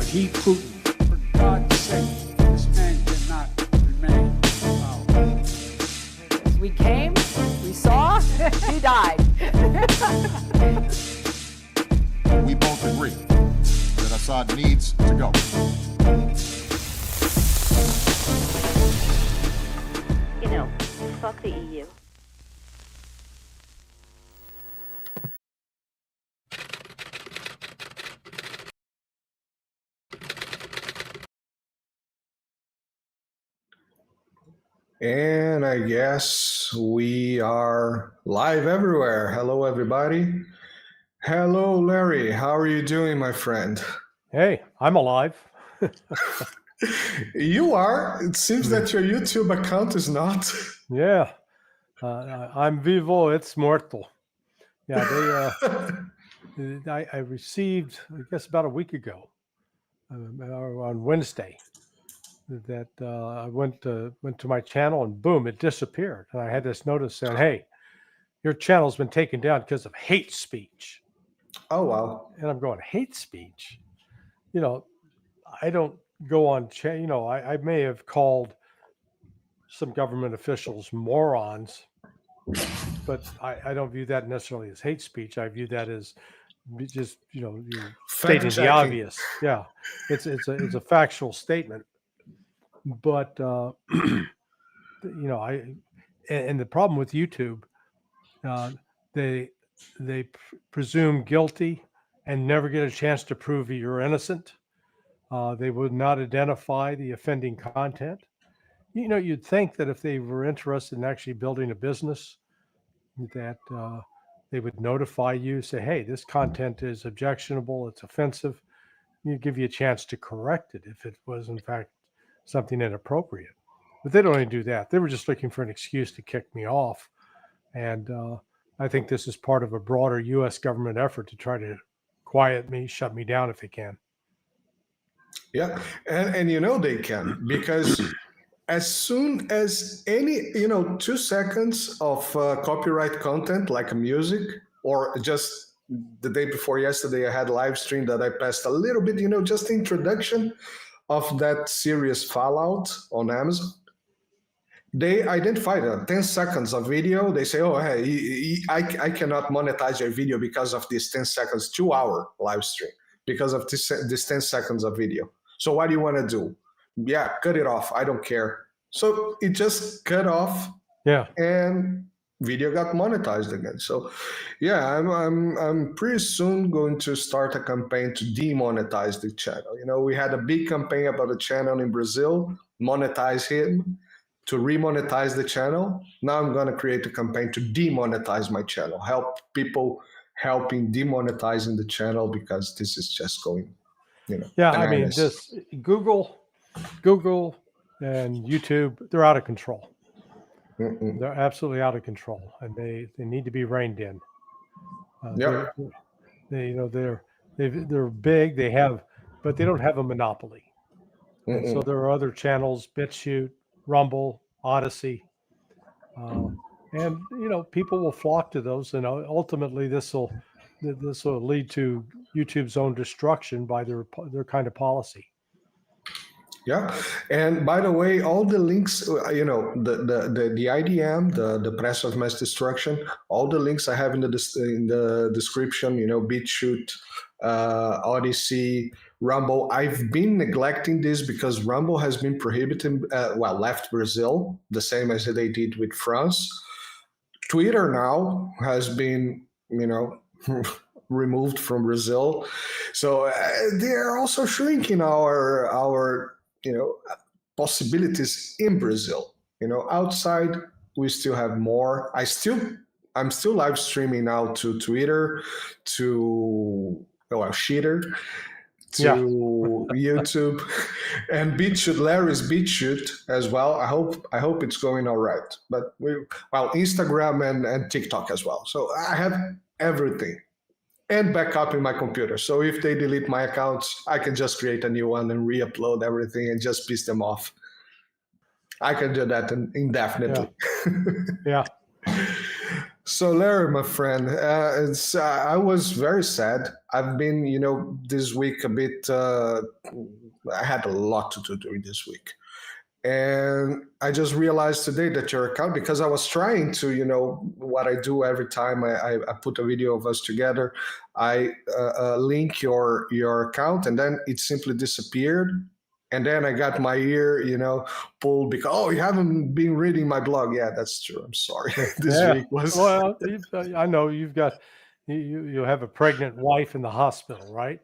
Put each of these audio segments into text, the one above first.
Defeat Putin. For God's sake, this man cannot remain in power. We came, we saw, he died. We both agree that Assad needs to go. You know, fuck the EU. And I guess we are live everywhere. Hello, everybody. Hello, Larry. How are you doing, my friend? Hey, I'm alive. You are. It seems that your YouTube account is not. Yeah, I'm vivo, it's mortal. Yeah, I received, I guess about a week ago, on Wednesday, that I went to my channel and boom, it disappeared. And I had this notice saying, hey, your channel's been taken down because of hate speech. Oh, wow. And I'm going, hate speech? You know, I don't go on, I may have called some government officials morons, but I don't view that necessarily as hate speech. I view that as just, you're stating the obvious. Yeah, it's a factual statement. But and the problem with YouTube, they presume guilty and never get a chance to prove you're innocent. They would not identify the offending content. You'd think that if they were interested in actually building a business, that they would notify you, say, hey, this content is objectionable, it's offensive. You'd give you a chance to correct it if it was, in fact, something inappropriate. But they don't even do that. They were just looking for an excuse to kick me off. And I think this is part of a broader U.S. government effort to try to quiet me, shut me down if they can. Yeah, and they can, because as soon as any, 2 seconds of copyright content like music, or just the day before yesterday, I had a live stream that I passed a little bit, just the introduction of that serious Fallout on Amazon. They identified 10 seconds of video. They say, oh, hey, I cannot monetize your video because of this 10 seconds, 2-hour live stream, because of this 10 seconds of video. So what do you want to do? Yeah, cut it off. I don't care. So it just cut off. Yeah. And video got monetized again. So yeah, I'm pretty soon going to start a campaign to demonetize the channel. We had a big campaign about the channel in Brazil, monetize him, to remonetize the channel. Now I'm going to create a campaign to demonetize my channel, help people helping demonetizing the channel, because this is just going, Yeah, bananas. I mean, this Google and YouTube, they're out of control. Mm-mm. They're absolutely out of control, and they need to be reined in. Yeah. They're big. But they don't have a monopoly. And so there are other channels: BitChute, Rumble, Odyssey, and people will flock to those, and ultimately this will lead to YouTube's own destruction by their kind of policy. Yeah, and by the way, all the links, the IDM, the press of mass destruction, all the links I have in the description. BitChute, Odyssey, Rumble. I've been neglecting this because Rumble has been prohibited. Left Brazil, the same as they did with France. Twitter now has been, removed from Brazil, so they are also shrinking our possibilities in Brazil. Outside we still have more. I'm still live streaming now to Twitter, to Shitter, to YouTube, and BitChute, Larry's BitChute as well. I hope it's going all right. But Instagram and TikTok as well. So I have everything. And backup in my computer. So if they delete my accounts, I can just create a new one and re-upload everything and just piss them off. I can do that indefinitely. Yeah. So, Larry, my friend, I was very sad. I've been, this week a bit. I had a lot to do during this week, and I just realized today that your account, because I was trying to, what I do every time I put a video of us together, I link your account, and then it simply disappeared. And then I got my ear, pulled because, oh, you haven't been reading my blog. Yeah, that's true. I'm sorry. This week was. Well, I know you've got you have a pregnant wife in the hospital, right?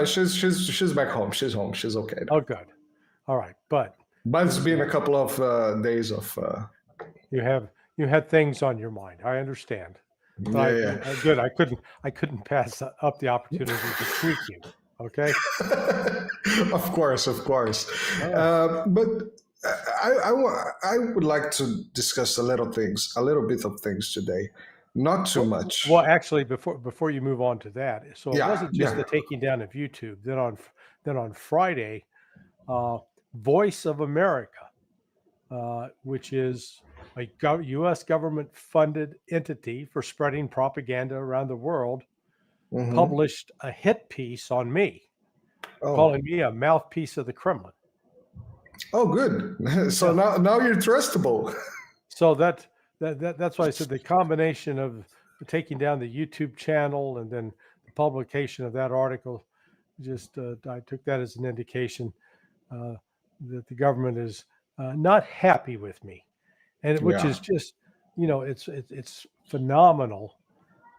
She's back home. She's home. She's okay now. Oh, good. All right, but it's been a couple of days of. You had things on your mind. I understand. But Yeah. Good. I couldn't pass up the opportunity to tweak you. Okay. Of course. But I would like to discuss a little bit of things today. Not too much. Well, actually, before you move on to that, so it Yeah, wasn't just the taking down of YouTube. Then on Friday, Voice of America, which is a U.S. government-funded entity for spreading propaganda around the world, published a hit piece on me, calling me a mouthpiece of the Kremlin. Oh, good. So now you're trustable. So that's why I said the combination of taking down the YouTube channel and then the publication of that article, just I took that as an indication that the government is not happy with me, and which is just, it's phenomenal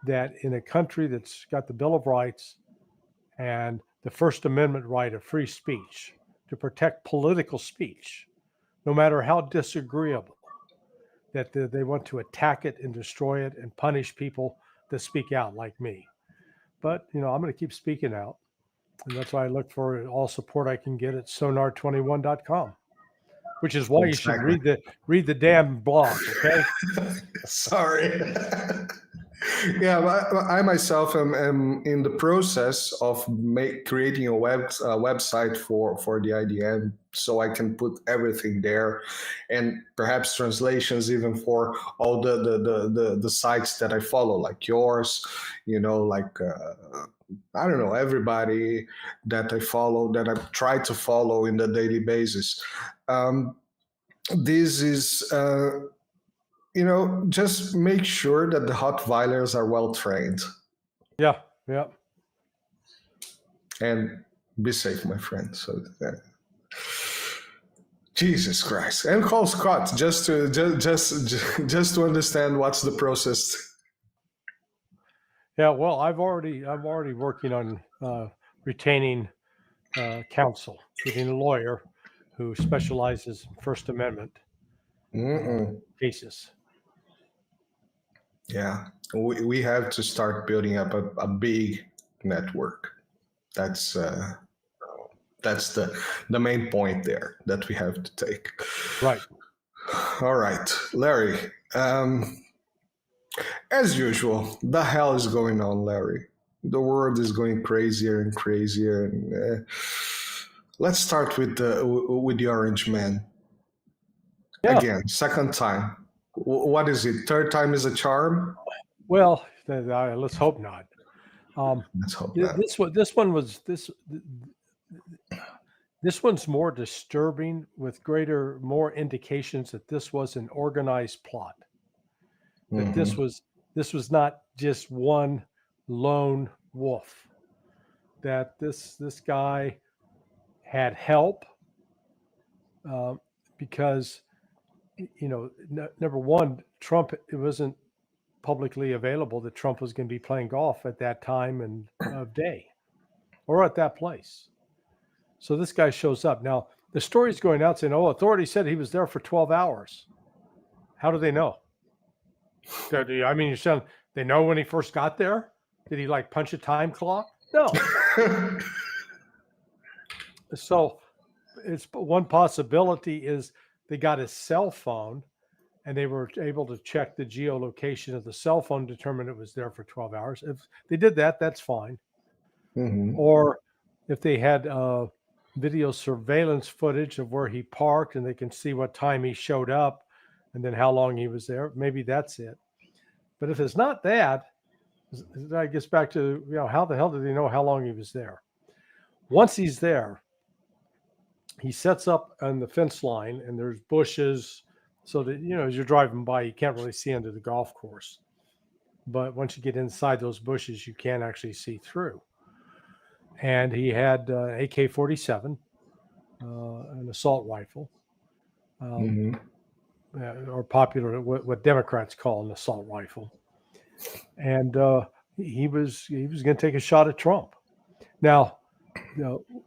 that in a country that's got the Bill of Rights and the First Amendment right of free speech to protect political speech, no matter how disagreeable, that they want to attack it and destroy it and punish people that speak out like me. But, I'm going to keep speaking out. And that's why I look for all support I can get at sonar21.com, which is why you should read the damn blog, okay? Sorry. Yeah, I myself am in the process of creating a website for the IDM, so I can put everything there, and perhaps translations even for all the sites that I follow, like yours, I don't know, everybody that I follow, that I try to follow in the daily basis. This is. Just make sure that the hot violers are well trained. Yeah. And be safe, my friend. So, Jesus Christ, and call Scott just to understand what's the process. Yeah. Well, I'm already working on retaining counsel, getting a lawyer who specializes in First Amendment cases. Yeah, we have to start building up a big network. That's the main point there that we have to take. Right. All right, Larry. As usual, the hell is going on, Larry? The world is going crazier and crazier. And let's start with the Orange Man. Yeah. Again, second time. What is it? Third time is a charm? Well, let's hope not. Let's hope not. This one's more disturbing, with more indications that this was an organized plot. That this was not just one lone wolf. That this guy had help, because. Number one, Trump, it wasn't publicly available that Trump was going to be playing golf at that time and of day or at that place. So this guy shows up. Now, the story's going out saying, authorities said he was there for 12 hours. How do they know? I mean, you're saying they know when he first got there? Did he punch a time clock? No. So it's one possibility is they got his cell phone and they were able to check the geolocation of the cell phone, determine it was there for 12 hours. If they did that, that's fine. Or if they had video surveillance footage of where he parked and they can see what time he showed up and then how long he was there, maybe that's it. But if it's not that, that gets back to, how the hell did he know how long he was there? Once he's there, he sets up on the fence line, and there's bushes so that, as you're driving by, you can't really see into the golf course. But once you get inside those bushes, you can actually see through. And he had AK-47, an assault rifle, or popular, what Democrats call an assault rifle. And he was going to take a shot at Trump. Now,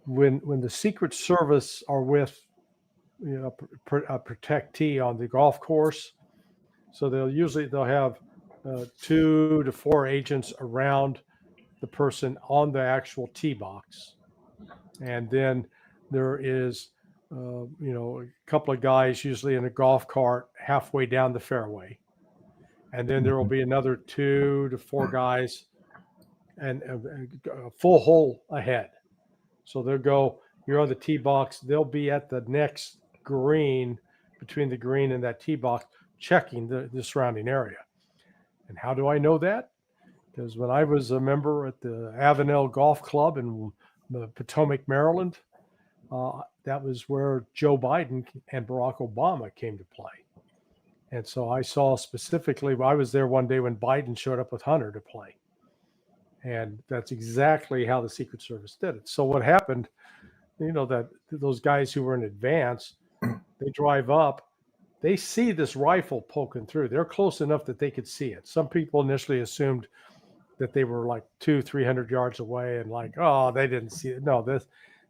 when the Secret Service are with a protectee on the golf course, so they'll have 2 to 4 agents around the person on the actual tee box, and then there is a couple of guys usually in a golf cart halfway down the fairway, and then there will be another 2 to 4 guys and a full hole ahead. So you're on the tee box, they'll be at the next green, between the green and that tee box, checking the surrounding area. And how do I know that? Because when I was a member at the Avenel Golf Club in Potomac, Maryland, that was where Joe Biden and Barack Obama came to play. And so I saw specifically, I was there one day when Biden showed up with Hunter to play. And that's exactly how the Secret Service did it. So what happened, that those guys who were in advance, they drive up, they see this rifle poking through. They're close enough that they could see it. Some people initially assumed that they were like 200-300 yards away and like, oh, they didn't see it. No,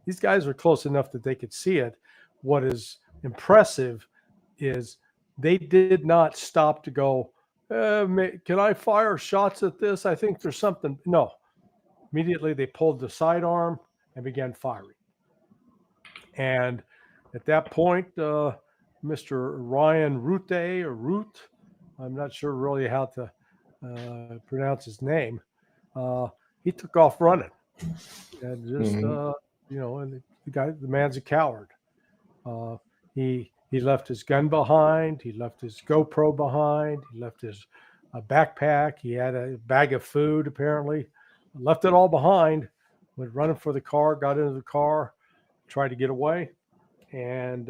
these guys were close enough that they could see it. What is impressive is they did not stop to go, can I fire shots at this? I think there's something. No. Immediately they pulled the sidearm and began firing. And at that point, Mr. Ryan Root, I'm not sure really how to pronounce his name, he took off running. And just, and the man's a coward. He left his gun behind. He left his GoPro behind. He left his backpack. He had a bag of food, apparently. Left it all behind. Went running for the car, got into the car, tried to get away. And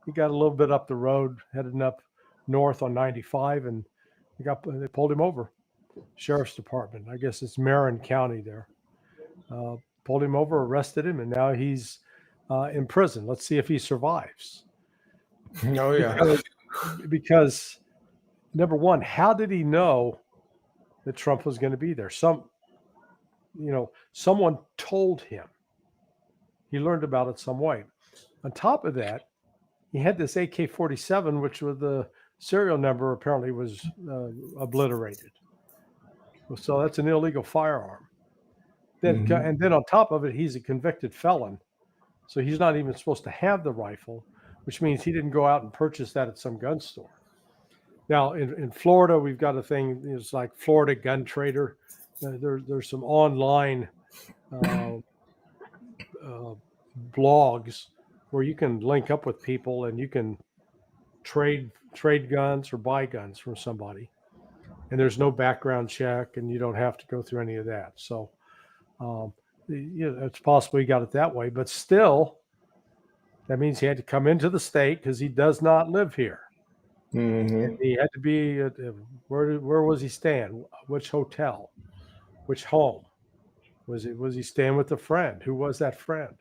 he got a little bit up the road, heading up north on 95, and they pulled him over. Sheriff's Department. I guess it's Marin County there. Pulled him over, arrested him, and now he's in prison. Let's see if he survives. Oh, yeah. Because number one, how did he know that Trump was going to be there? Someone told him. He learned about it some way. On top of that, he had this AK-47, which with the serial number apparently was obliterated. So that's an illegal firearm. And then on top of it, he's a convicted felon. So he's not even supposed to have the rifle, which means he didn't go out and purchase that at some gun store. Now, in Florida, we've got a thing, it's like Florida Gun Trader. There's some online blogs where you can link up with people and you can trade guns or buy guns from somebody. And there's no background check, and you don't have to go through any of that. So it's possible he got it that way, but still, that means he had to come into the state because he does not live here. And he had to be where was he staying? Which hotel? Which home? Was he staying with a friend? Who was that friend?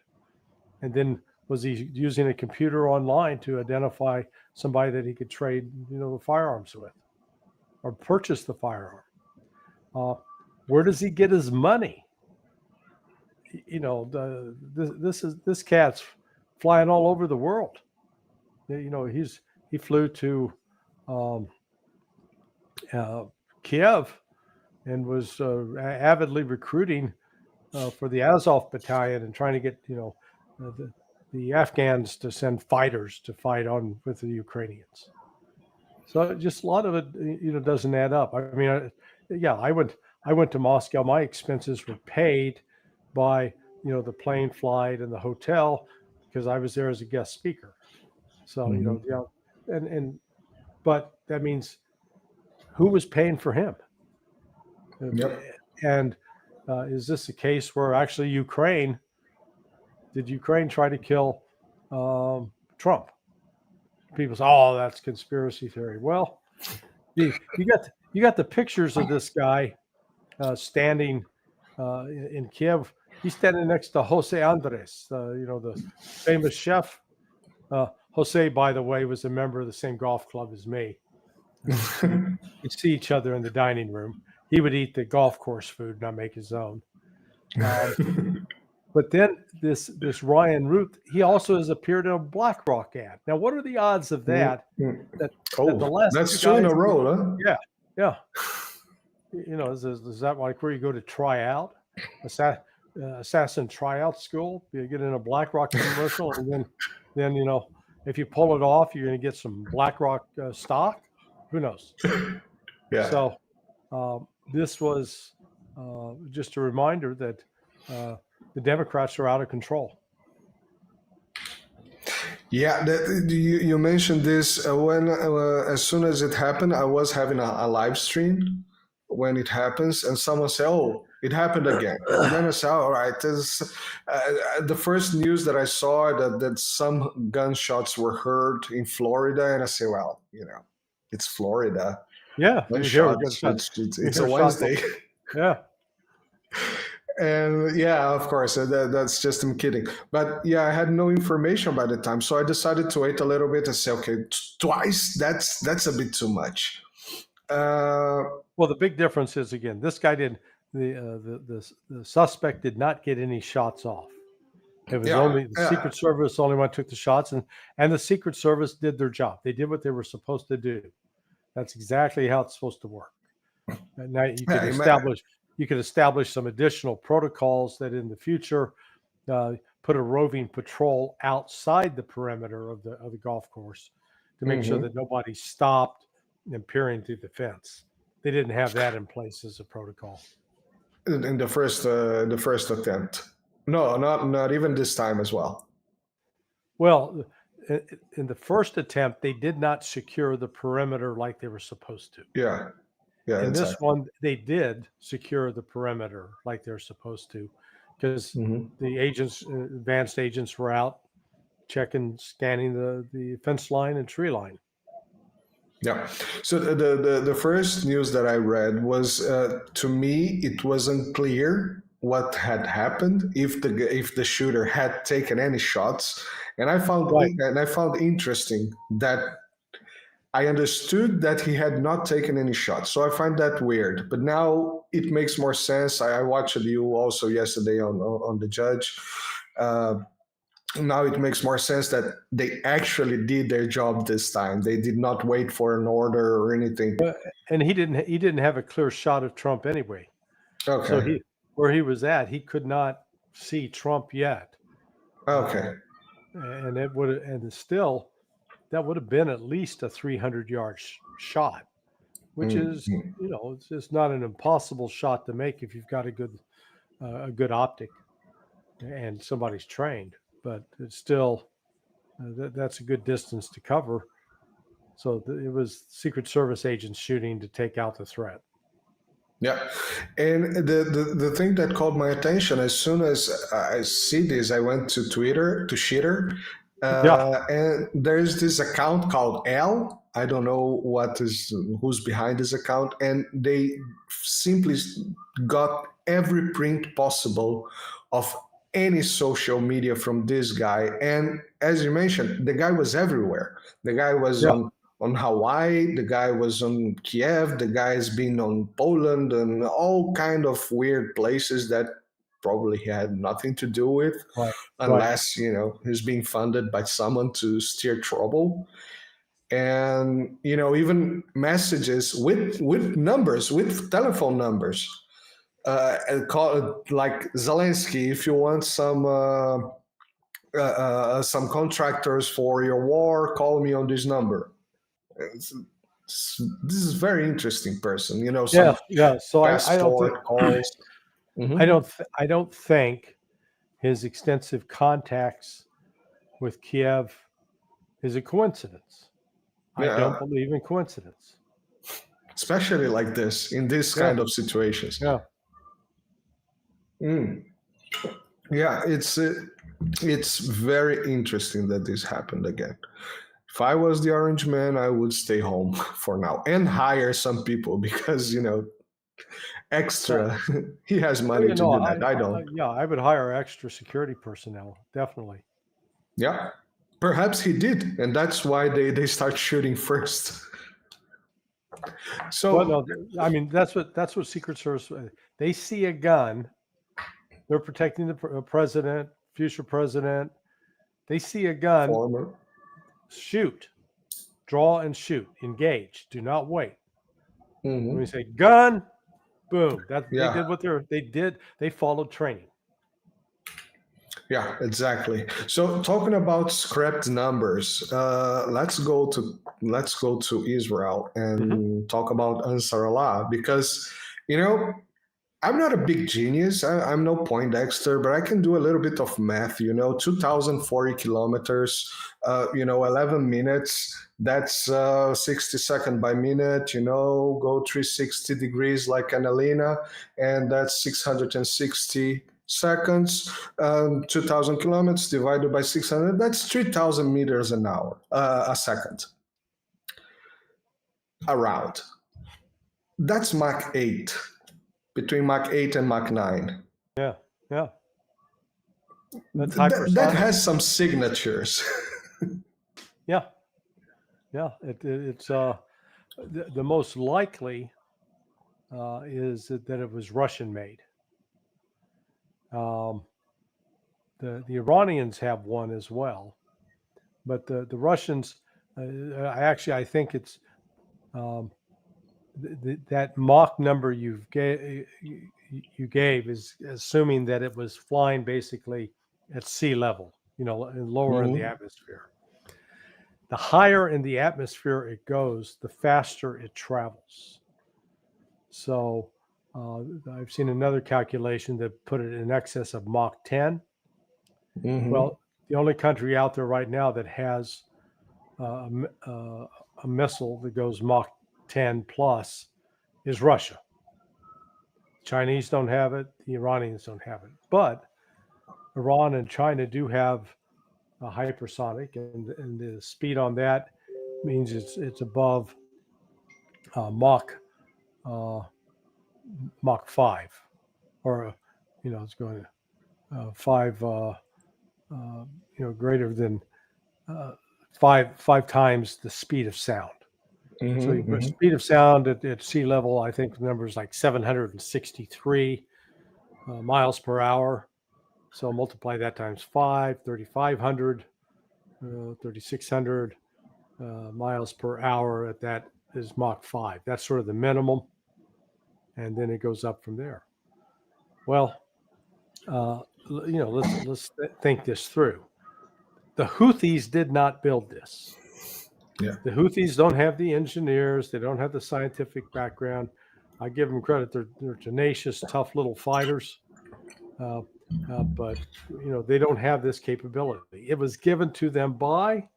And then was he using a computer online to identify somebody that he could trade, the firearms with, or purchase the firearm? Where does he get his money? This cat's flying all over the world. He flew to Kiev and was avidly recruiting for the Azov battalion and trying to get the Afghans to send fighters to fight on with the Ukrainians. So just a lot of it doesn't add up. I mean, I went to Moscow. My expenses were paid by the plane flight and the hotel because I was there as a guest speaker. So but that means who was paying for him? Yep. And is this a case where actually did Ukraine try to kill Trump? People say, "Oh, that's conspiracy theory." Well, you got the pictures of this guy standing in Kiev. He's standing next to Jose Andres, the famous chef. Jose, by the way, was a member of the same golf club as me. You'd see each other in the dining room. He would eat the golf course food, not make his own. But then this Ryan Root, he also has appeared in a BlackRock ad. Now, what are the odds of that? That the last that's two in a row, huh? Yeah. Is that like where you go to try out? Assassin tryout school? You get in a BlackRock commercial, and then if you pull it off, you're going to get some BlackRock stock. Who knows? Yeah. So this was just a reminder that the Democrats are out of control. Yeah, you mentioned this when as soon as it happened, I was having a live stream when it happens, and someone said, "Oh, it happened again." And then I said, "All right." The first news that I saw that some gunshots were heard in Florida, and I say, "Well, it's Florida." Yeah, It's a Wednesday. Yeah. And yeah, of course, that's just I'm kidding. But yeah, I had no information by the time, so I decided to wait a little bit and say, okay, twice. That's a bit too much. Well, the big difference is, again, this guy didn't. The suspect did not get any shots off. It was only the Secret Service only one took the shots, and the Secret Service did their job. They did what they were supposed to do. That's exactly how it's supposed to work. And now you could establish some additional protocols that in the future put a roving patrol outside the perimeter of the golf course to make sure that nobody stopped and peering through the fence. They didn't have that in place as a protocol. In the first attempt. No, not even this time as well. Well, in the first attempt, they did not secure the perimeter like they were supposed to. Yeah. In this one, they did secure the perimeter like they're supposed to, because the advanced agents were out scanning the fence line and tree line. Yeah. So the first news that I read was, to me, it wasn't clear what had happened, if the shooter had taken any shots, and I found interesting that I understood that he had not taken any shots, so I find that weird. But now it makes more sense. I watched you also yesterday on the Judge. Now it makes more sense that they actually did their job this time. They did not wait for an order or anything. And he didn't have a clear shot of Trump anyway. Okay. So where he was at, he could not see Trump yet. Okay. And that would have been at least a 300-yard shot, which is, it's just not an impossible shot to make if you've got a good optic and somebody's trained. But it's still, that's a good distance to cover. So it was Secret Service agents shooting to take out the threat. Yeah, and the thing that caught my attention, as soon as I see this, I went to Twitter, to Shitter, and there's this account called L. I don't know who's behind this account, and they simply got every print possible of any social media from this guy. And as you mentioned, the guy was everywhere. The guy was on Hawaii, the guy was on Kiev, the guy's been on Poland and all kind of weird places that probably he had nothing to do with, unless he's being funded by someone to steer trouble. And even messages with numbers, with telephone numbers, and call it like Zelensky, if you want some contractors for your war, call me on this number. This is a very interesting person, So I don't think his extensive contacts with Kiev is a coincidence. I don't believe in coincidence. especially like this, in this kind of situations. Yeah. Yeah, it's very interesting that this happened again. If I was the Orange Man, I would stay home for now and hire some people because, extra. He has money to do that. I don't. Yeah, I would hire extra security personnel, definitely. Yeah, perhaps he did, and that's why they start shooting first. So, Well, no, I mean that's what Secret Service. They see a gun, they're protecting the president, future president. They see a gun, former. Shoot, draw and shoot, engage. Do not wait. Mhm. When we say gun, boom. They Yeah. did what they did. They followed training. Yeah, exactly. So talking about scrapped numbers, let's go to Israel and talk about Ansar Allah because I'm not a big genius. I'm no Poindexter, but I can do a little bit of math. 2,040 kilometers. 11 minutes. That's 60 seconds by minute. Go 360 degrees like Annalena, and that's 660 seconds. 2,000 kilometers divided by 600. That's 3,000 meters an hour, a second. Around. That's Mach 8. Between Mach 8 and Mach 9. Yeah. That's that has some signatures. Yeah. It's the most likely is that it was Russian made. The Iranians have one as well, but the Russians, I think it's that Mach number you gave is assuming that it was flying basically at sea level, and lower in the atmosphere. The higher in the atmosphere it goes, the faster it travels. So I've seen another calculation that put it in excess of Mach 10. Well, the only country out there right now that has a missile that goes Mach 10 plus is Russia. Chinese don't have it. The Iranians don't have it. But Iran and China do have a hypersonic, and the speed on that means it's above Mach 5, or it's going to 5, greater than 5 times the speed of sound. So the speed of sound at sea level, I think the number is like 763 miles per hour. So multiply that times 5, 3,500, 3,600 miles per hour. At that is Mach 5. That's sort of the minimum. And then it goes up from there. Well, let's think this through. The Houthis did not build this. Yeah. The Houthis don't have the engineers. They don't have the scientific background. I give them credit. They're tenacious, tough little fighters. But they don't have this capability. It was given to them by,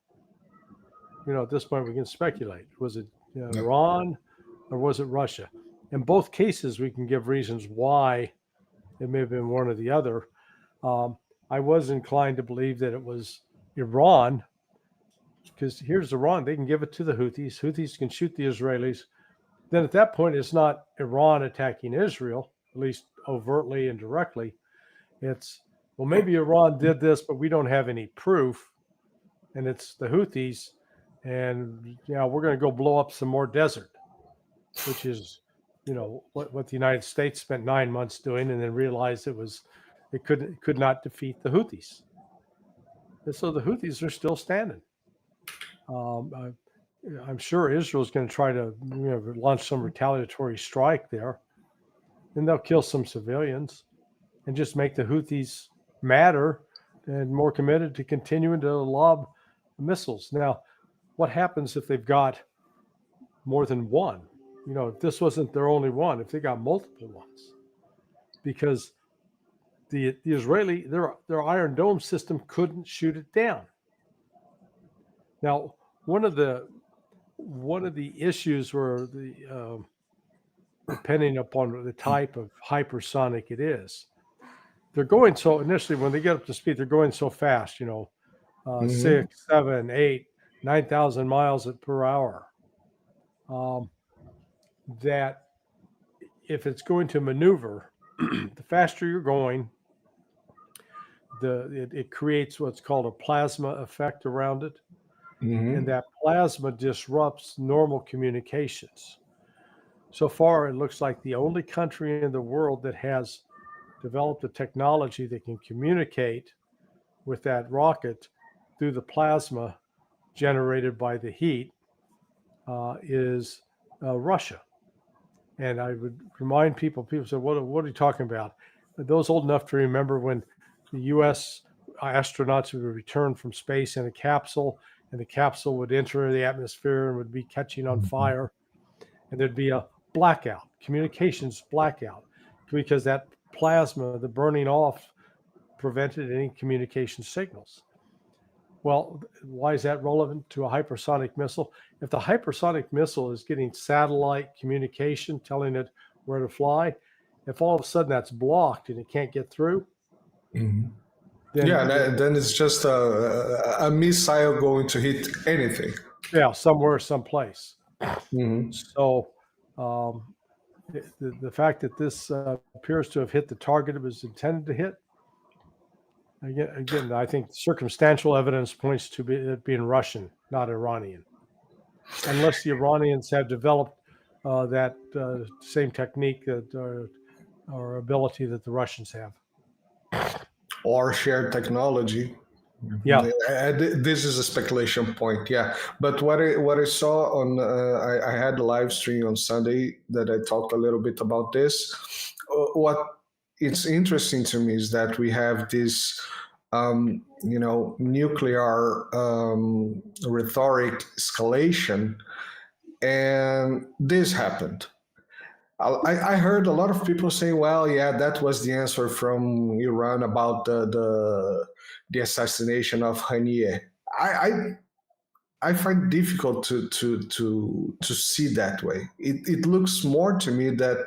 at this point we can speculate. Was it Iran or was it Russia? In both cases, we can give reasons why it may have been one or the other. I was inclined to believe that it was Iran, because here's Iran. They can give it to the Houthis. Houthis can shoot the Israelis. Then at that point, it's not Iran attacking Israel, at least overtly and directly. It's, well, maybe Iran did this, but we don't have any proof. And it's the Houthis. And, we're going to go blow up some more desert, which is, what the United States spent 9 months doing, and then realized it could not defeat the Houthis. And so the Houthis are still standing. I'm sure Israel's going to try to launch some retaliatory strike there, and they'll kill some civilians and just make the Houthis madder and more committed to continuing to lob missiles. Now, what happens if they've got more than one? If this wasn't their only one, if they got multiple ones, because the Israeli, their Iron Dome system couldn't shoot it down. Now, one of the one of the issues were depending upon the type of hypersonic it is, they're going so initially when they get up to speed, they're going so fast, 6, 7, 8, 9,000 miles per hour. That if it's going to maneuver, the faster you're going, it creates what's called a plasma effect around it. And that plasma disrupts normal communications. So far, it looks like the only country in the world that has developed a technology that can communicate with that rocket through the plasma generated by the heat is Russia. And I would remind people say, what are you talking about? Those old enough to remember when the U.S. astronauts would return from space in a capsule, and the capsule would enter the atmosphere and would be catching on fire. And there'd be a blackout, communications blackout, because that plasma, the burning off, prevented any communication signals. Well, why is that relevant to a hypersonic missile? If the hypersonic missile is getting satellite communication, telling it where to fly, if all of a sudden that's blocked and it can't get through, then it's just a missile going to hit anything. Yeah, somewhere, someplace. So the fact that this appears to have hit the target it was intended to hit, again, I think circumstantial evidence points to it being Russian, not Iranian, unless the Iranians have developed that same technique or ability that the Russians have. Or shared technology. Yeah. This is a speculation point. Yeah. But what I saw on, I had a live stream on Sunday that I talked a little bit about this. What it's interesting to me is that we have this, nuclear rhetoric escalation, and this happened. I heard a lot of people saying, well, yeah, that was the answer from Iran about the assassination of Haniyeh. I find difficult to see that way. It looks more to me that,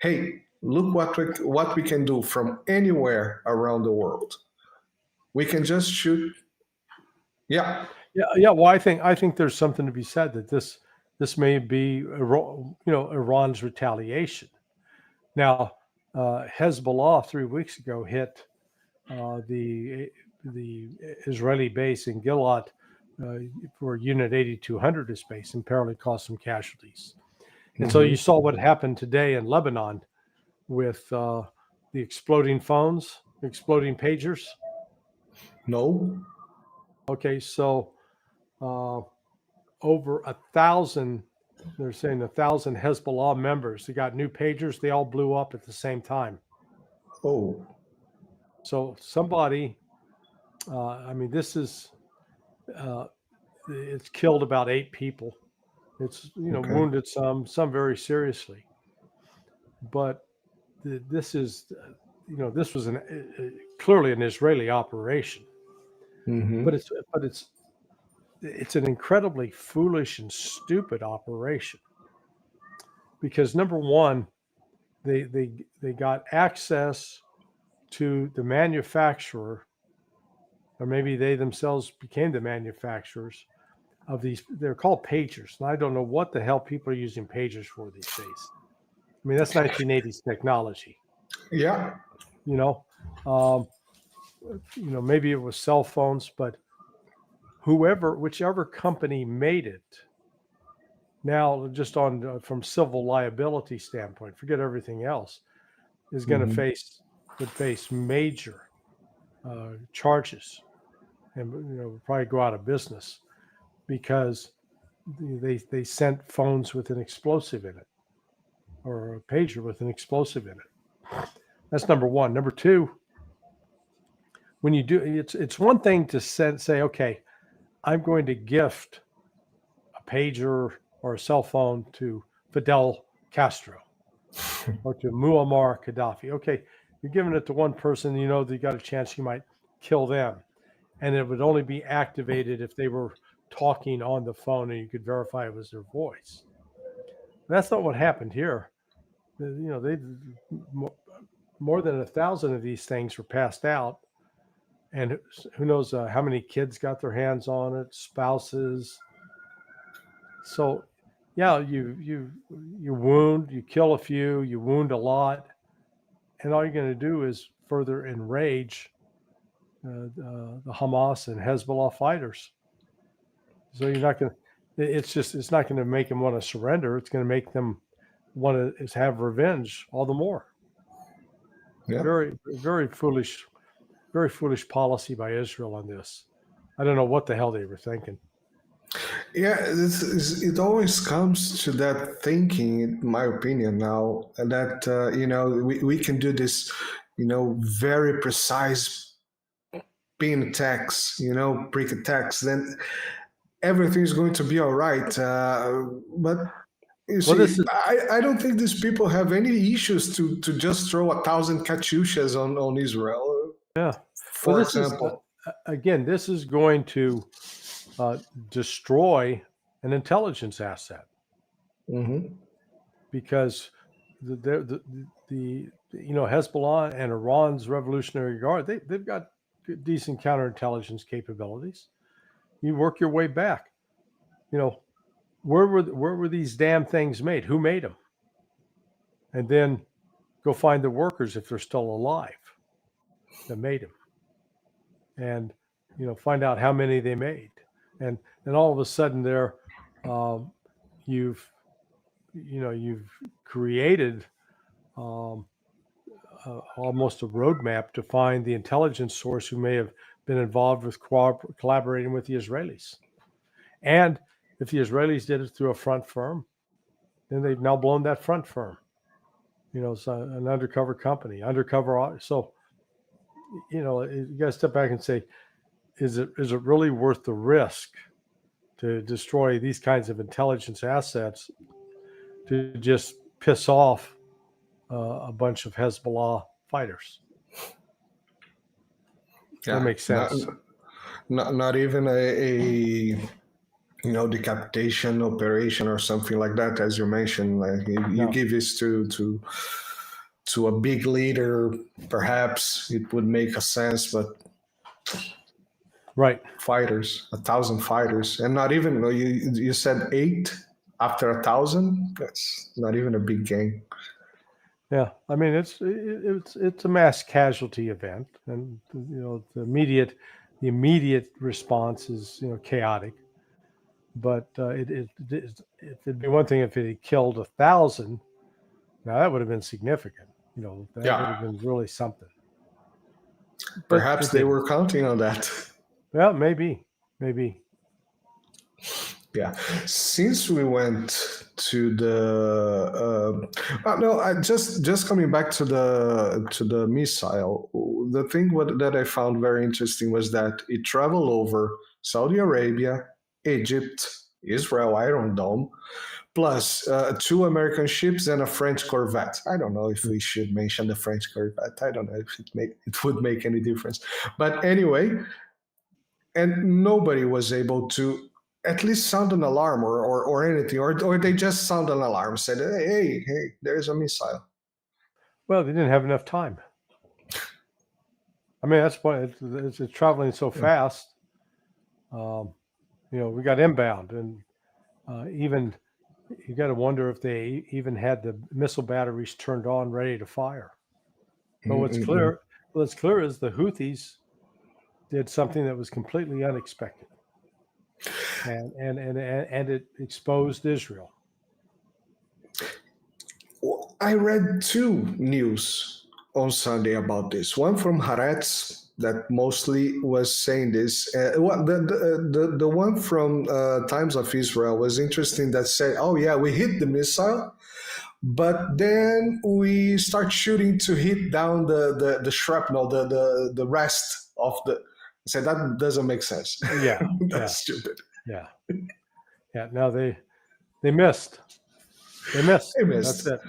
hey, look what we can do from anywhere around the world. We can just shoot. Yeah. Well, I think there's something to be said that this may be, Iran's retaliation. Now, Hezbollah 3 weeks ago hit the Israeli base in Gilad where Unit 8200 is based, and apparently caused some casualties. And so you saw what happened today in Lebanon with the exploding phones, exploding pagers. No. Okay, so over 1,000, they're saying 1,000 Hezbollah members, they got new pagers, they all blew up at the same time. Oh. So somebody, this is, it's killed about 8 people. It's, wounded some very seriously. But this is, this was clearly an Israeli operation. But it's an incredibly foolish and stupid operation, because number one, they got access to the manufacturer, or maybe they themselves became the manufacturers of these. They're called pagers, and I don't know what the hell people are using pagers for these days. That's 1980s technology. Yeah. Maybe it was cell phones, but whichever company made it, now just from civil liability standpoint, forget everything else, is going to face major charges, and probably go out of business because they sent phones with an explosive in it, or a pager with an explosive in it. That's number one. Number two, when you do, it's one thing to say, okay, I'm going to gift a pager or a cell phone to Fidel Castro or to Muammar Gaddafi. Okay, you're giving it to one person, that you got a chance you might kill them. And it would only be activated if they were talking on the phone and you could verify it was their voice. That's not what happened here. They more than 1,000 of these things were passed out, and who knows how many kids got their hands on it, spouses. So, yeah, you kill a few, you wound a lot, and all you're going to do is further enrage the Hamas and Hezbollah fighters. So you're not going to. It's not going to make them want to surrender. It's going to make them want to have revenge all the more. Yeah. Very, very foolish policy by Israel on this. I don't know what the hell they were thinking. Yeah, it always comes to that thinking, in my opinion now, that, we can do this, very precise pin attacks, prick attacks, then everything's going to be all right. But you see, I don't think these people have any issues to just throw 1,000 Katyushas on Israel. Yeah. For example. This is going to destroy an intelligence asset. Mm-hmm. Because the Hezbollah and Iran's Revolutionary Guard, they've got decent counterintelligence capabilities. You work your way back. Where were these damn things made? Who made them? And then go find the workers if they're still alive that made them, and find out how many they made, and all of a sudden there, you've created almost a roadmap to find the intelligence source who may have been involved with collaborating with the Israelis. And if the Israelis did it through a front firm, then they've now blown that front firm. It's an undercover company, So, you got to step back and say, is it really worth the risk to destroy these kinds of intelligence assets to just piss off a bunch of Hezbollah fighters? Yeah, that makes sense. Not even a decapitation operation or something like that, as you mentioned. Like you give this to a big leader, perhaps it would make a sense, but right, fighters, 1,000 fighters, and not even you said 8 after 1,000. That's not even a big game. Yeah, I mean it's a mass casualty event, and the immediate response is chaotic. But it'd be one thing if it had killed 1,000. Now that would have been significant. That would have been really something. Perhaps they were counting on that. Well, maybe. Yeah. Since we went to the just coming back to the missile, the thing that I found very interesting was that it traveled over Saudi Arabia, Egypt, Israel Iron Dome, plus 2 American ships and a French corvette. I don't know if we should mention the French corvette. I don't know if it would make any difference. But anyway, and nobody was able to at least sound an alarm or anything, or they just sound an alarm, said, hey, there's a missile. Well, they didn't have enough time. I mean, that's why it's traveling so fast. We got inbound, and even you got to wonder if they even had the missile batteries turned on, ready to fire. But what's clear is the Houthis did something that was completely unexpected, and it exposed Israel. I read 2 news on Sunday about this. One from Haaretz that mostly was saying this. The one from Times of Israel was interesting, that said, oh yeah, we hit the missile, but then we start shooting to hit down the shrapnel, the rest of the. I said, that doesn't make sense. Yeah. That's stupid. Yeah. No, they missed. They missed. That's it.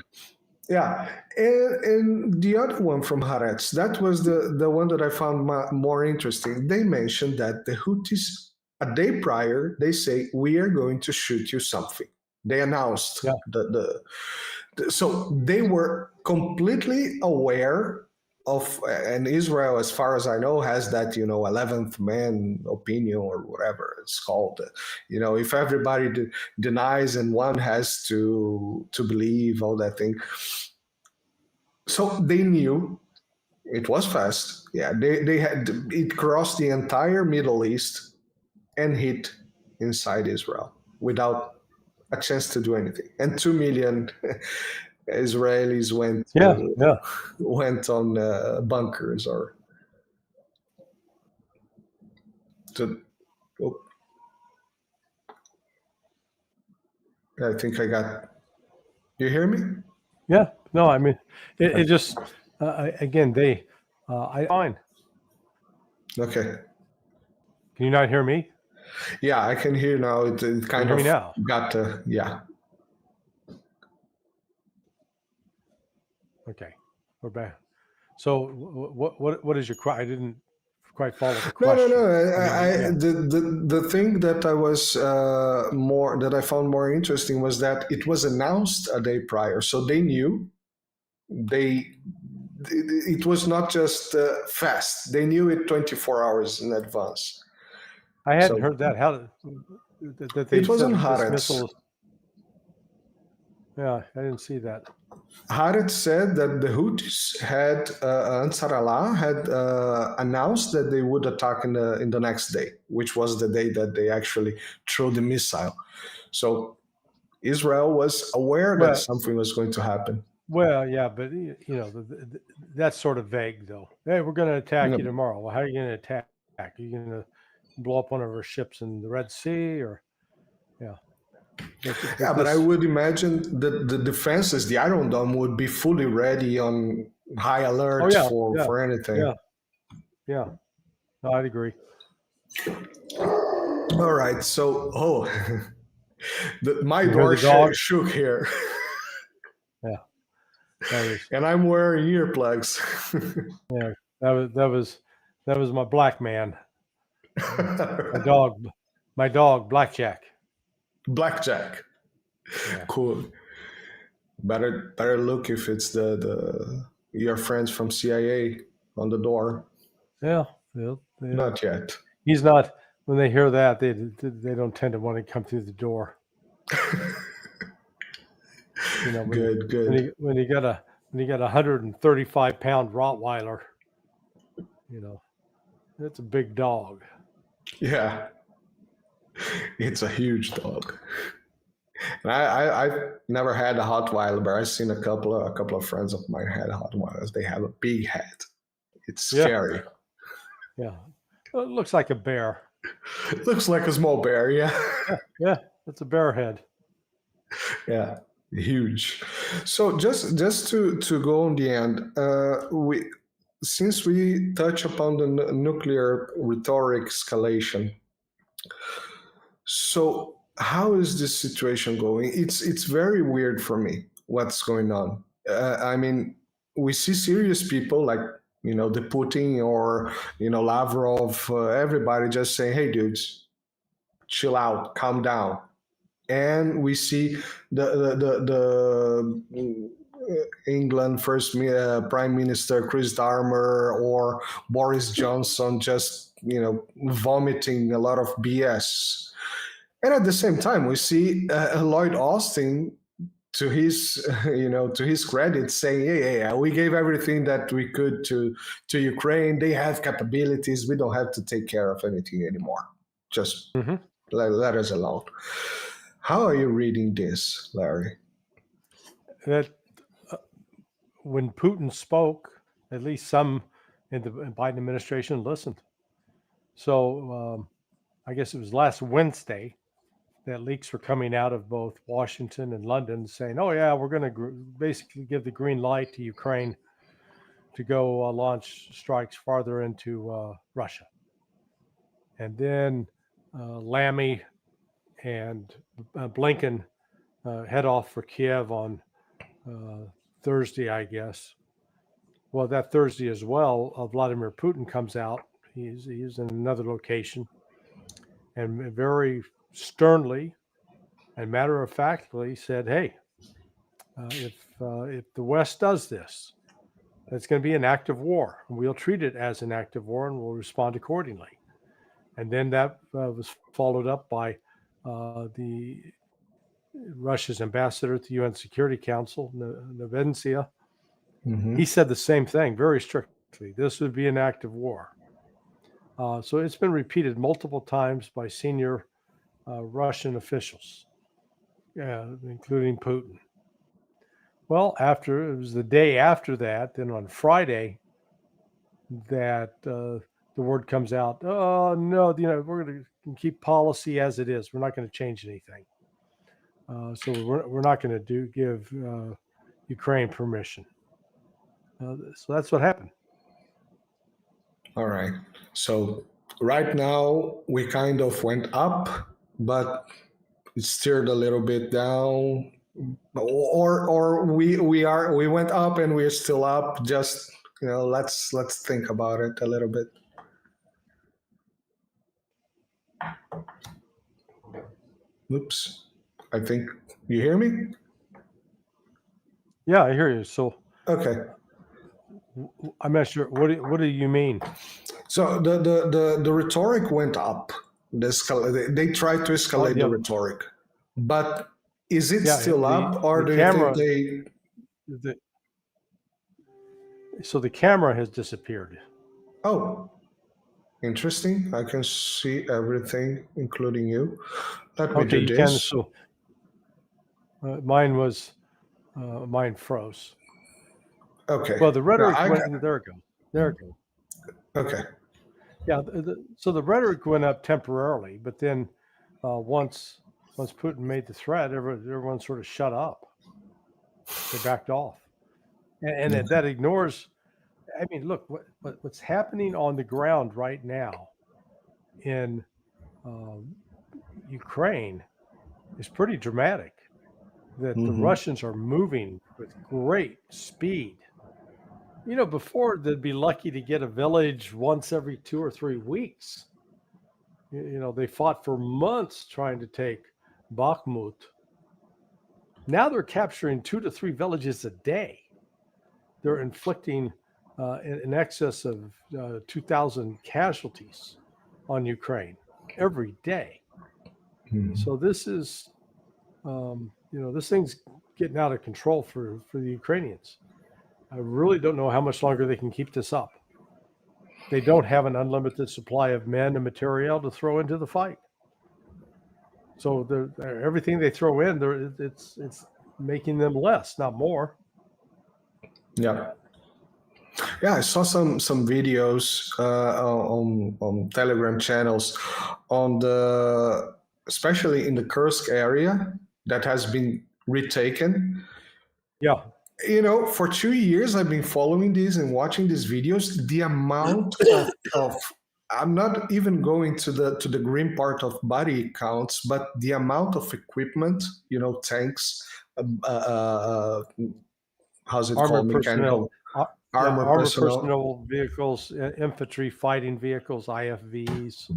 Yeah, and the other one from Haaretz, that was the one that I found more interesting. They mentioned that the Houthis a day prior, they say, we are going to shoot you something. They announced so they were completely aware of, and Israel, as far as I know, has that, 11th man opinion or whatever it's called. If everybody denies and one has to believe all that thing. So they knew it was fast. Yeah, they had it crossed the entire Middle East and hit inside Israel without a chance to do anything. And 2 million Israelis went on bunkers or to. Oh, I think I got. You hear me? Yeah. No, I mean, it just again I fine. Okay. Can you not hear me? Yeah, I can hear now. It kind of me now? got yeah. Okay, we're back. So what is your question? I didn't quite follow the No. question. The thing that I was that I found more interesting was that it was announced a day prior, so they knew. It was not just fast. They knew it 24 hours in advance. I hadn't heard that. How that they it wasn't said Haaretz. missiles. Yeah, I didn't see that. Haaretz said that the Houthis had Ansar Allah had announced that they would attack in the next day, which was the day that they actually threw the missile. So Israel was aware that something was going to happen. Well, yeah, but that's sort of vague, though. Hey, we're going to attack you tomorrow. Well, how are you going to attack? Are you going to blow up one of our ships in the Red Sea, or but I would imagine that the defenses, the Iron Dome, would be fully ready on high alert for anything. Yeah. No, I'd agree. All right. So, my door shook here. Yeah. And I'm wearing earplugs. Yeah, that was my black man. My dog, Blackjack. Blackjack. Yeah. Cool. Better look if it's your friends from CIA on the door. Yeah. Not yet. He's not. When they hear that, they don't tend to want to come through the door. Good. When you got a 135-pound Rottweiler, that's a big dog. Yeah, it's a huge dog. And I've never had a Rottweiler, but I've seen a couple of friends of mine had Rottweilers. They have a big head. It's scary. Yeah, it looks like a bear. It looks like a small bear. Yeah. Yeah, that's a bear head. Yeah. Huge. So just to go on the end, since we touch upon the nuclear rhetoric escalation, so how is this situation going? It's very weird for me what's going on. I mean, we see serious people like the Putin or Lavrov, everybody just saying, "Hey, dudes, chill out, calm down." And we see the England first Prime Minister Chris Darmer or Boris Johnson just vomiting a lot of BS, and at the same time we see Lloyd Austin, to his credit, saying, "Yeah, we gave everything that we could to Ukraine. They have capabilities. We don't have to take care of anything anymore. Just let us alone." How are you reading this, Larry? That when Putin spoke, at least some in the Biden administration listened. So I guess it was last Wednesday that leaks were coming out of both Washington and London saying, "Oh yeah, we're going to basically give the green light to Ukraine to go launch strikes farther into Russia." And then Lammy and Blinken head off for Kiev on Thursday, I guess. Well, that Thursday as well, Vladimir Putin comes out. He's in another location, and very sternly and matter-of-factly said, hey, if the West does this, it's going to be an act of war. We'll treat it as an act of war and we'll respond accordingly. And then that was followed up by the Russia's ambassador at the UN Security Council, Napolitano. He said the same thing very strictly. This would be an act of war. So it's been repeated multiple times by senior Russian officials, including Putin. Well, it was the day after that, then on Friday, that the word comes out, oh, no, we're going to keep policy as it is. We're not going to change anything. So we're not going to give Ukraine permission. So that's what happened. All right. So right now we kind of went up, but it steered a little bit down, or we went up and we're still up. Just let's think about it a little bit. Oops. I think you hear me? Yeah, I hear you. So okay. I'm not sure. What do you mean? So the rhetoric went up. They tried to escalate the rhetoric, but is it still up, or do you think So the camera has disappeared. Oh, interesting. I can see everything, including you. Let me do this. So mine froze. Okay. Well, the rhetoric went. There it goes. There it goes. Okay. Yeah. So the rhetoric went up temporarily, but then once Putin made the threat, everyone sort of shut up. They backed off, and that ignores. I mean, look what's happening on the ground right now in Ukraine is pretty dramatic. That the Russians are moving with great speed. Before they'd be lucky to get a village once every 2 or 3 weeks. They fought for months trying to take Bakhmut. Now they're capturing 2 to 3 villages a day. They're inflicting in excess of 2,000 casualties on Ukraine every day. So this is, this thing's getting out of control for the Ukrainians. I really don't know how much longer they can keep this up. They don't have an unlimited supply of men and material to throw into the fight. So everything they throw in, it's making them less, not more. Yeah. Yeah, I saw some videos on Telegram channels especially in the Kursk area that has been retaken. Yeah. For 2 years I've been following these and watching these videos. The amount of I'm not even going to the green part of body counts, but the amount of equipment, tanks, how's it called? Mechanical. Armor personnel vehicles, infantry fighting vehicles, IFVs,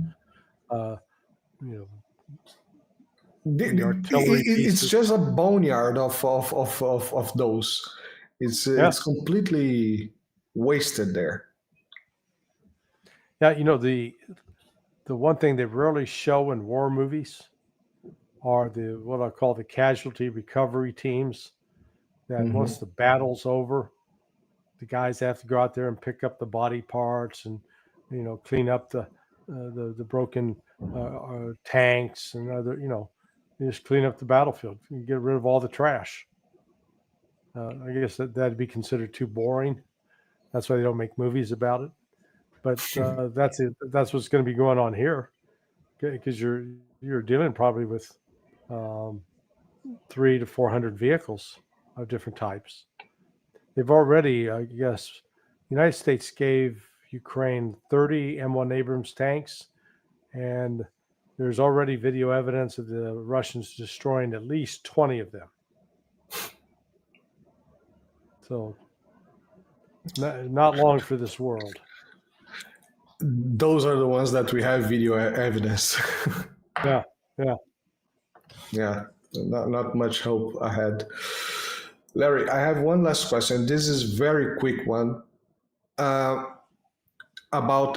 it's just a boneyard of those. It's completely wasted there. Yeah, the one thing they rarely show in war movies are what I call the casualty recovery teams. That once the battle's over, the guys have to go out there and pick up the body parts and clean up the broken tanks and other you just clean up the battlefield. You get rid of all the trash. I guess that'd be considered too boring. That's why they don't make movies about it. But that's it. That's what's going to be going on here, because you're dealing probably with 300 to 400 vehicles of different types. They've already, I guess, the United States gave Ukraine 30 M1 Abrams tanks, and there's already video evidence of the Russians destroying at least 20 of them. So not long for this world. those are the ones that we have video evidence. Yeah. Yeah, not much hope ahead. Larry, I have one last question. This is very quick one. About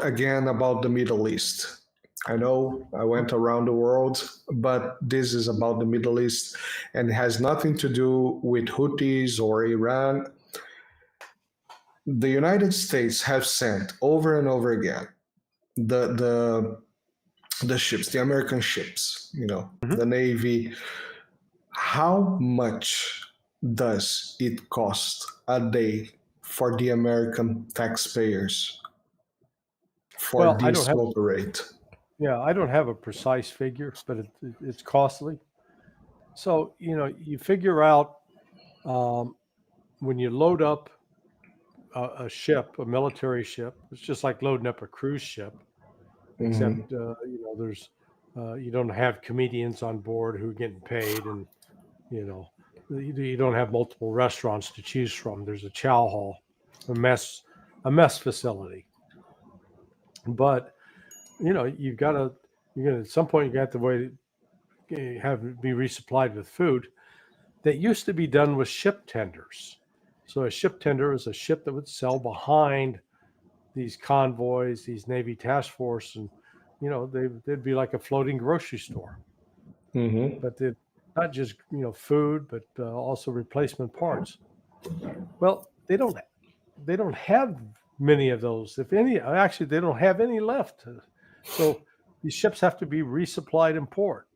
the Middle East. I know I went around the world, but this is about the Middle East and has nothing to do with Houthis or Iran. The United States have sent over and over again the ships, the American ships, the Navy. How much does it cost a day for the American taxpayers for these to operate? Yeah, I don't have a precise figure, but it's costly. So, you figure out when you load up a ship, a military ship, it's just like loading up a cruise ship, except, there's, you don't have comedians on board who are getting paid, and, you don't have multiple restaurants to choose from. There's a chow hall, a mess facility. But, you've got to, at some point, you got to have it be resupplied with food. That used to be done with ship tenders. So a ship tender is a ship that would sell behind these convoys, these Navy task force, and they'd be like a floating grocery store. But they'd not just food, but also replacement parts. Well, they don't have many of those. If any, actually, they don't have any left. So these ships have to be resupplied in port,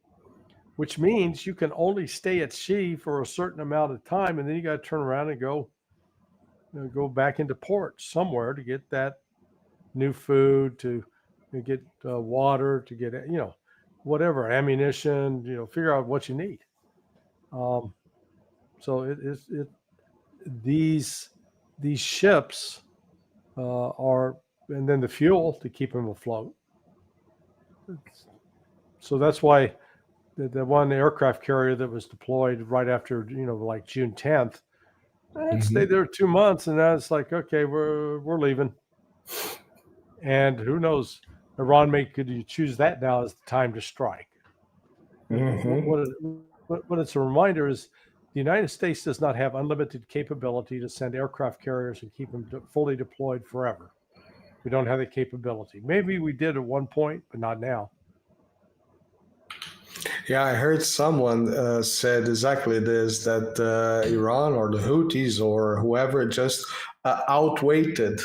which means you can only stay at sea for a certain amount of time, and then you got to turn around and go back into port somewhere to get that new food, to get water, to get whatever, ammunition, figure out what you need. So these ships are, and then the fuel to keep them afloat. So that's why the one aircraft carrier that was deployed right after, like June 10th, it stayed there 2 months, and now it's like, okay, we're leaving. And who knows, Iran could choose that now as the time to strike. What it's a reminder is the United States does not have unlimited capability to send aircraft carriers and keep them fully deployed forever. We don't have the capability. Maybe we did at one point, but not now. Yeah, I heard someone said exactly this, that Iran or the Houthis or whoever just outweighted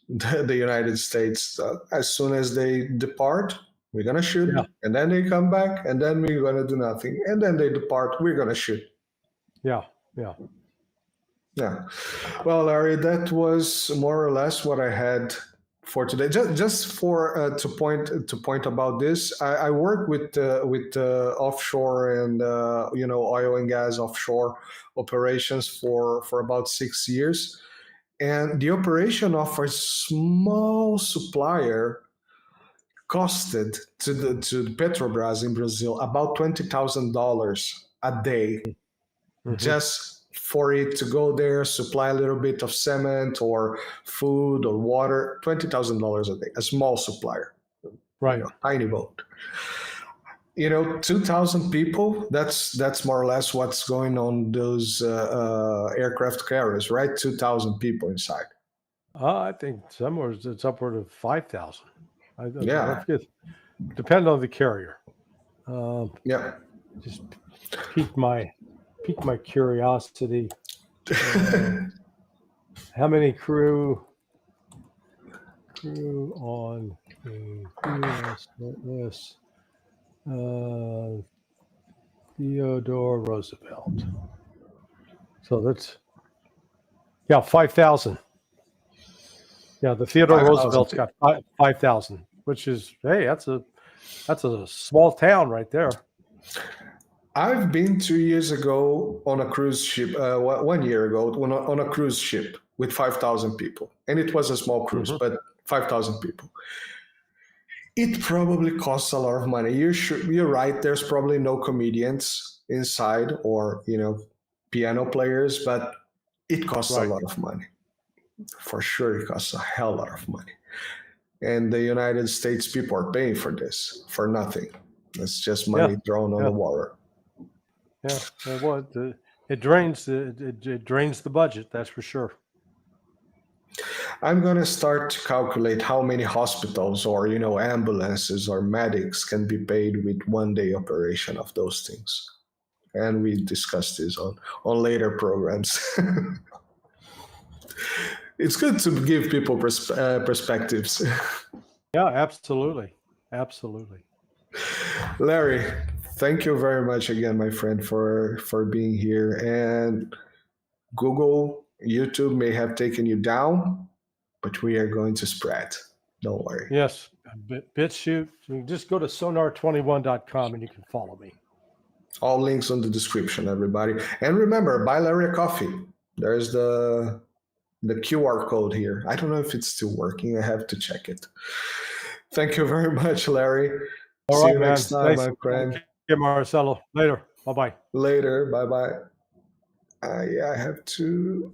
the United States. As soon as they depart, we're going to shoot. Yeah. And then they come back, and then we're going to do nothing. And then they depart, we're going to shoot. Yeah. Well, Larry, that was more or less what I had for today. Just for to point about this, I work with offshore and oil and gas offshore operations for about 6 years, and the operation of a small supplier costed to Petrobras in Brazil about $20,000 a day, just for it to go there, supply a little bit of cement or food or water. $20,000 a day, a small supplier, right? Tiny boat. 2,000 people. That's more or less what's going on those aircraft carriers, right? 2,000 people inside. I think somewhere it's upward of 5,000. Yeah. Depend on the carrier. Yeah. Just pique my curiosity. How many crew on the USS Theodore Roosevelt? So that's 5,000. Yeah, the Theodore Roosevelt's got 5,000, which is, hey, that's a small town right there. I've been 2 years ago on a cruise ship, 1 year ago on a cruise ship with 5,000 people. And it was a small cruise, but 5,000 people. It probably costs a lot of money. You're right, there's probably no comedians inside or, piano players, but it costs a lot of money. For sure, it costs a hell lot of money. and the United States people are paying for this for nothing. It's just money thrown on the water. Yeah, it drains it drains the budget. That's for sure. I'm gonna start to calculate how many hospitals or ambulances or medics can be paid with 1 day operation of those things, and we discussed this on later programs. It's good to give people perspectives. Yeah, absolutely. Larry, thank you very much again, my friend, for being here. And Google, YouTube may have taken you down, but we are going to spread. Don't worry. Yes, BitChute. You can just go to sonar21.com and you can follow me. All links on the description, everybody. And remember, buy Larry a coffee. There's the QR code here. I don't know if it's still working. I have to check it. Thank you very much, Larry. All See right, you next time, Thanks. my friend. Okay, Marcelo. Later. Bye-bye. Later. Bye-bye. Yeah, I have to...